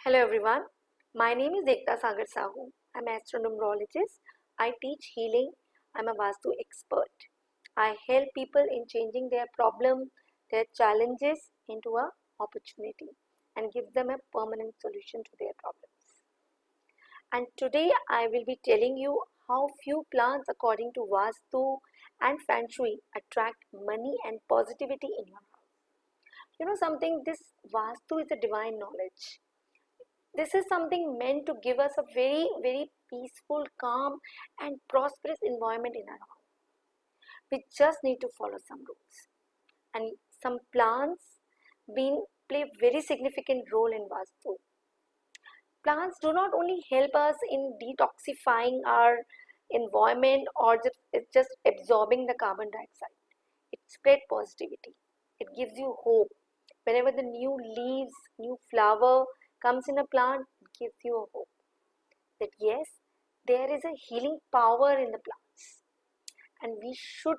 Hello everyone, my name is Ekta Sagar Sahu. I'm an astronumerologist. I teach healing. I'm a Vastu expert. I help people in changing their problem, their challenges into a opportunity and give them a permanent solution to their problems. And today I will be telling you how few plants according to Vastu and Feng Shui attract money and positivity in your house. You know something, this Vastu is a divine knowledge. This is something meant to give us a very peaceful, calm and prosperous environment in our home. We just need to follow some rules. And some plants play a very significant role in Vastu. Plants do not only help us in detoxifying our environment or just absorbing the carbon dioxide. It spreads positivity. It gives you hope. Whenever the new leaves, new flower comes in a plant, it gives you a hope that yes, there is a healing power in the plants, and we should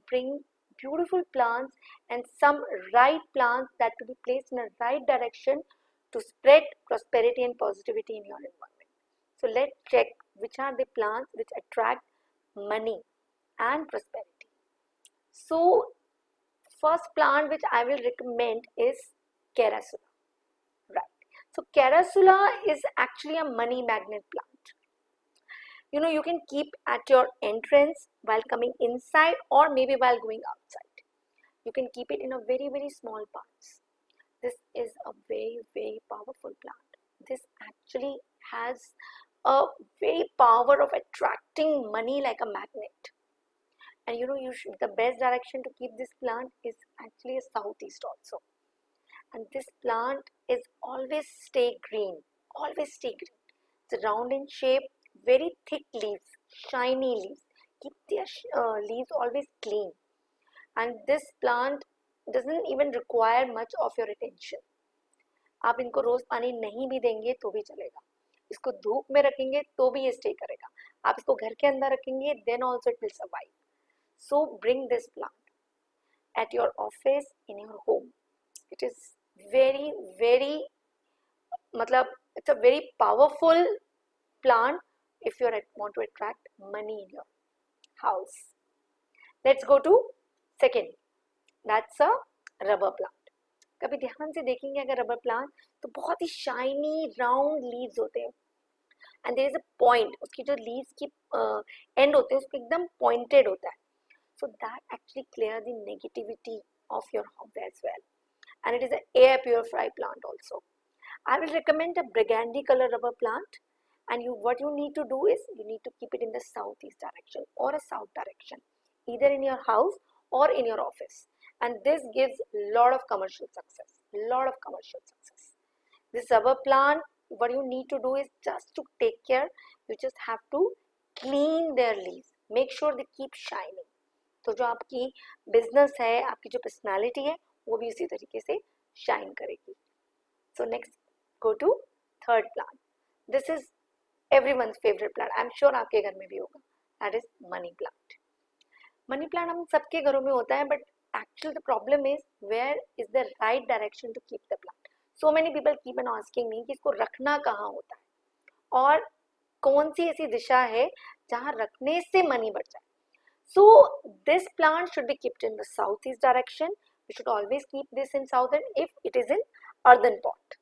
bring beautiful plants and some right plants that to be placed in a right direction to spread prosperity and positivity in your environment. So let's check which are the plants which attract money and prosperity. So first plant which I will recommend is Carasula. Right. So Carasula is actually a money magnet plant. You can keep at your entrance while coming inside or maybe while going outside. You can keep it in a very small parts. This is a very powerful plant. This actually has a very power of attracting money like a magnet. And the best direction to keep this plant is actually a southeast also. And this plant is always stay green, always stay green. It's round in shape, very thick leaves, shiny leaves. Keep their leaves always clean. And this plant doesn't even require much of your attention. आप इनको रोज पानी नहीं भी देंगे तो भी चलेगा, इसको धूप में रखेंगे तो भी ये स्टे करेगा, आप इसको घर के अंदर रखेंगे then also it will survive. So bring this plant at your office, in your home. It is very मतलब it's a very powerful plant if you want to attract money in your house. Let's go to second. That's a rubber plant. कभी ध्यान से देखेंगे अगर rubber plant तो बहुत ही shiny round leaves होते हैं and there is a point, उसकी जो लीव्स की एंड होते हैं उसको एकदम पॉइंटेड होता है. So that actually clear the negativity of your house as well. And it is an air purifier plant also. I will recommend a burgundy color rubber plant, and what you need to do is you need to keep it in the southeast direction or a south direction, either in your house or in your office. And this gives lot of commercial success. This rubber plant, what you need to do is just to take care, you just have to clean their leaves, make sure they keep shining. तो जो आपकी business है, आपकी जो personality है वो भी उसी तरीके से शाइन करेगी. So next go to third plant. This is everyone's favourite plant. I am sure आपके घर में भी होगा. That is money plant. Money plant हम सबके घरों में होता है, but actually the problem is where is the right direction to keep the plant. So many people keep on asking me कि इसको रखना कहाँ होता है और कौन सी ऐसी दिशा है जहाँ रखने से मनी बढ़ जाए. So this plant should be kept in the southeast direction. We should always keep this in southern if it is in earthen pot.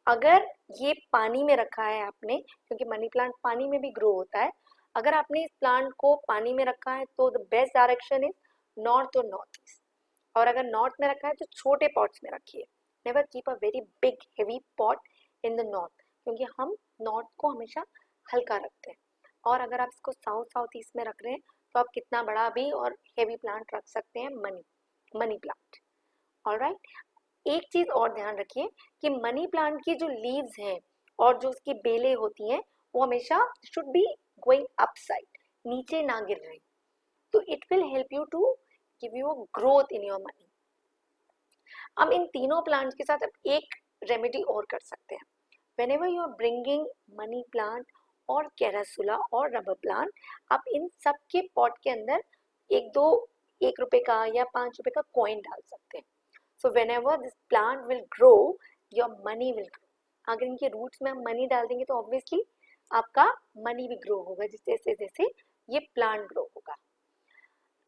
अगर ये पानी में रखा है आपने, क्योंकि मनी प्लांट पानी में भी ग्रो होता है, अगर आपने इस प्लांट को पानी में रखा है तो the best direction is north और नॉर्थ ईस्ट. और अगर नॉर्थ में रखा है तो छोटे पॉट्स में रखिए. Never keep a very big heavy pot in the north, क्योंकि हम नॉर्थ को हमेशा हल्का रखते हैं. और अगर आप इसको साउथ ईस्ट में रख रहे हैं तो आप कितना बड़ा भी और हेवी प्लांट रख सकते हैं, मनी प्लांट. ऑलराइट. एक चीज और ध्यान रखिए कि मनी प्लांट की जो लीव्स हैं और जो उसकी बेलें होती हैं वो हमेशा शुड बी गोइंग अपसाइड, नीचे ना गिर रही. तो it will help you to give you a growth in your money. अब इन तीनों प्लांट्स के साथ आप एक रेमेडी और कर सकते हैं. Whenever you are bringing money plant और कैरासुला और रबर प्लांट, आप इन सब के पॉट के अंदर एक रुपए का या 5 रुपए का कॉइन डाल सकते हैं. So whenever this plant will grow, your money will grow. अगर इनके रूट्स में हम मनी डाल देंगे तो ऑब्वियसली आपका मनी भी ग्रो होगा, जैसे जैसे ये प्लांट ग्रो होगा।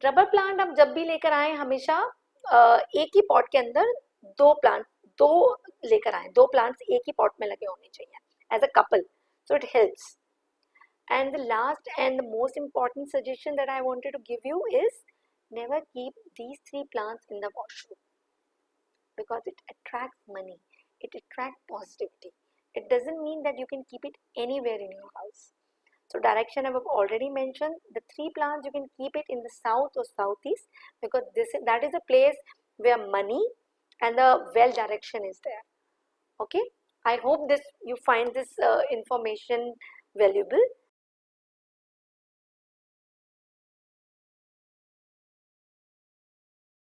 रबर प्लांट आप जब भी लेकर आए हमेशा एक ही पॉट के अंदर दो लेकर आए, दो प्लांट्स एक ही पॉट में लगे होने चाहिए as a couple, so it helps. And the last and the most important suggestion that I wanted to give you is never keep these three plants in the washroom because it attracts money, it attracts positivity. It doesn't mean that you can keep it anywhere in your house. So direction I have already mentioned. The three plants you can keep it in the south or southeast because that is a place where money and the well direction is there. Okay, I hope you find this information valuable.